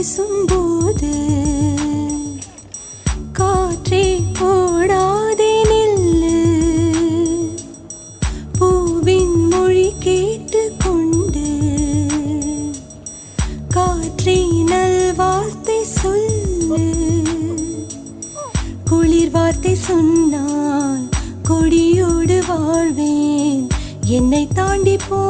வீசும்போது காற்றே போடாதே நில்லு. பூவின் மொழி கேட்டுக்கொண்டு காற்றே நல்வார்த்தை சொல்லு. குளிர் வார்த்தை சொன்னால் கொடியோடு வாழ்வேன். என்னை தாண்டி போ